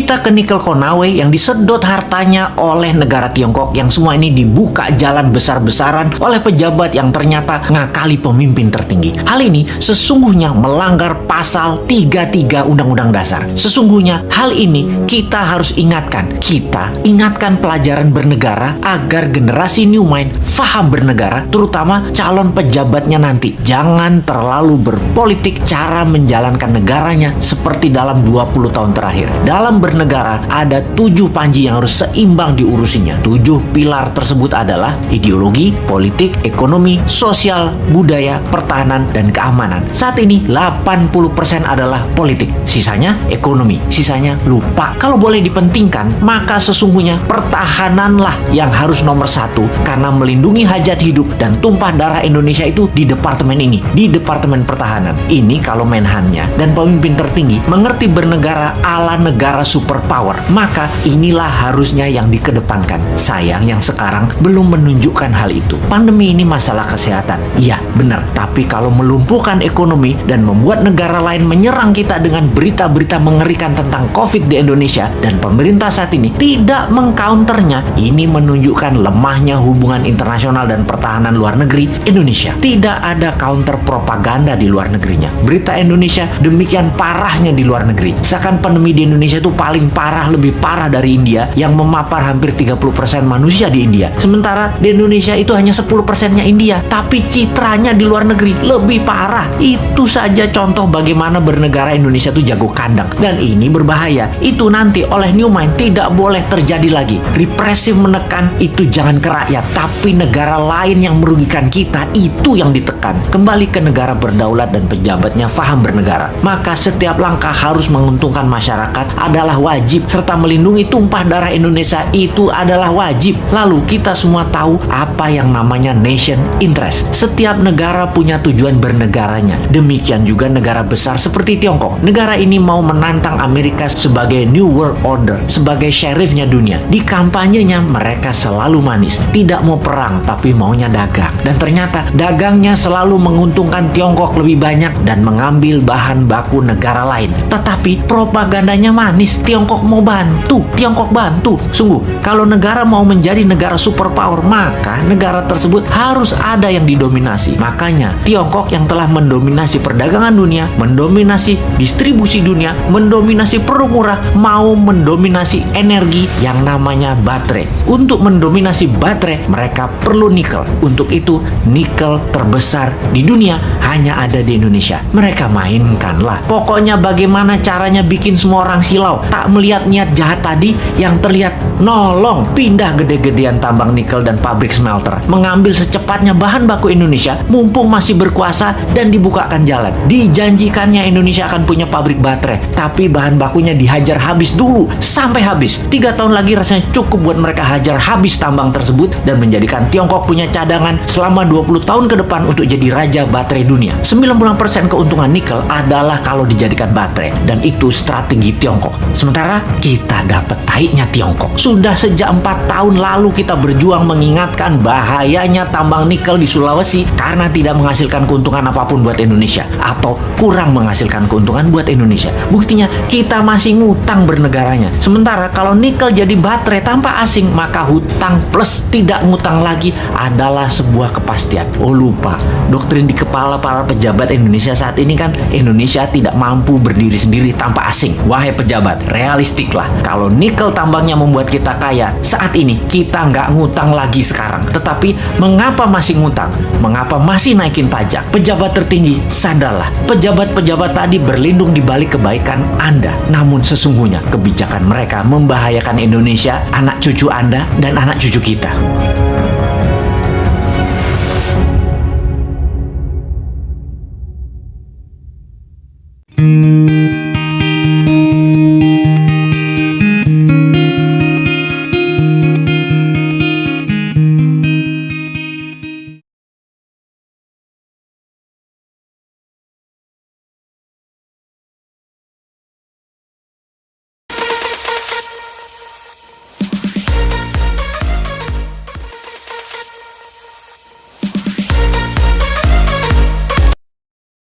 Kita ke nikel Konawe yang disedot hartanya oleh negara Tiongkok, yang semua ini dibuka jalan besar-besaran oleh pejabat yang ternyata ngakali pemimpin tertinggi. Hal ini sesungguhnya melanggar pasal 33 Undang-Undang Dasar. Sesungguhnya hal ini kita harus ingatkan. Kita ingatkan pelajaran bernegara agar generasi New Mind faham bernegara, terutama calon pejabatnya nanti. Jangan terlalu berpolitik cara menjalankan negaranya seperti dalam 20 tahun terakhir. Dalam bernegara ada 7 panji yang harus seimbang diurusinya. 7 pilar tersebut adalah ideologi, politik, ekonomi, sosial, budaya, pertahanan, dan keamanan. Saat ini 80% adalah politik, sisanya ekonomi, sisanya lupa. Kalau boleh dipentingkan, maka sesungguhnya pertahananlah yang harus nomor 1, karena melindungi hajat hidup dan tumpah darah Indonesia itu di departemen ini, di Departemen Pertahanan. Ini kalau Menhannya dan pemimpin tertinggi mengerti bernegara ala negara superpower, maka inilah harusnya yang dikedepankan. Sayang yang sekarang belum menunjukkan hal itu. Pandemi ini masalah kesehatan, iya benar, tapi kalau melumpuhkan ekonomi dan membuat negara lain menyerang kita dengan berita-berita mengerikan tentang COVID di Indonesia, dan pemerintah saat ini tidak mengcounternya, ini menunjukkan lemahnya hubungan internasional dan pertahanan luar negeri Indonesia. Tidak ada counter propaganda di luar negerinya. Berita Indonesia demikian parahnya di luar negeri. Seakan pandemi di Indonesia itu paling parah, lebih parah dari India yang memapar hampir 30% manusia di India. Sementara di Indonesia itu hanya 10%-nya India, tapi citranya di luar negeri lebih parah. Itu saja contoh bagaimana bernegara Indonesia itu jago kandang. Dan ini berbahaya. Itu nanti oleh New Mind tidak boleh terjadi lagi. Represif menekan itu jangan ke rakyat, tapi negara lain yang merugikan kita itu yang ditekan. Kembali ke negara berdaulat dan pejabatnya faham bernegara. Maka setiap langkah harus menguntungkan masyarakat adalah wajib, serta melindungi tumpah darah Indonesia itu adalah wajib. Lalu kita semua tahu apa yang namanya nation interest. Setiap negara punya tujuan bernegaranya. Demikian juga negara besar seperti Tiongkok. Negara ini mau menantang Amerika sebagai New World Order, sebagai sheriffnya dunia. Di kampanyenya mereka selalu manis, tidak mau perang tapi maunya dagang. Dan ternyata dagangnya selalu menguntungkan Tiongkok lebih banyak dan mengambil bahan baku negara lain. Tetapi propagandanya manis, Tiongkok mau bantu, Tiongkok bantu. Sungguh, kalau negara mau menjadi negara superpower, maka negara tersebut harus ada yang didominasi. Makanya Tiongkok yang telah mendominasi perdagangan dunia, mendominasi distribusi dunia, mendominasi produk murah, mau mendominasi energi yang namanya baterai. Untuk mendominasi baterai, mereka perlu nikel. Untuk itu, nikel terbesar di dunia hanya ada di Indonesia. Mereka mainkanlah. Pokoknya bagaimana caranya bikin semua orang silau, tak melihat niat jahat tadi yang terlihat nolong, pindah gede-gedean tambang nikel dan pabrik smelter, mengambil secepatnya bahan baku Indonesia mumpung masih berkuasa dan dibukakan jalan. Dijanjikannya Indonesia akan punya pabrik baterai, tapi bahan bakunya dihajar habis dulu sampai habis. 3 tahun lagi rasanya cukup buat mereka hajar habis tambang tersebut dan menjadikan Tiongkok punya cadangan selama 20 tahun ke depan untuk jadi raja baterai dunia. 90% keuntungan nikel adalah kalau dijadikan baterai, dan itu strategi Tiongkok. Sementara kita dapat taiknya Tiongkok. Sudah sejak 4 tahun lalu kita berjuang mengingatkan bahayanya tambang nikel di Sulawesi karena tidak menghasilkan keuntungan apapun buat Indonesia atau kurang menghasilkan keuntungan buat Indonesia. Buktinya kita masih ngutang bernegaranya. Sementara kalau nikel jadi baterai tanpa asing, maka hutang plus tidak ngutang lagi adalah sebuah kepastian. Oh lupa, doktrin di kepala para pejabat Indonesia saat ini kan Indonesia tidak mampu berdiri sendiri tanpa asing. Wahai pejabat, realistiklah. Kalau nikel tambangnya membuat kita kaya, saat ini kita nggak ngutang lagi sekarang. Tetapi mengapa masih ngutang? Mengapa masih naikin pajak? Pejabat tertinggi, sadarlah. Pejabat-pejabat tadi berlindung di balik kebaikan Anda. Namun sesungguhnya kebijakan mereka membahayakan Indonesia, anak cucu Anda, dan anak cucu kita.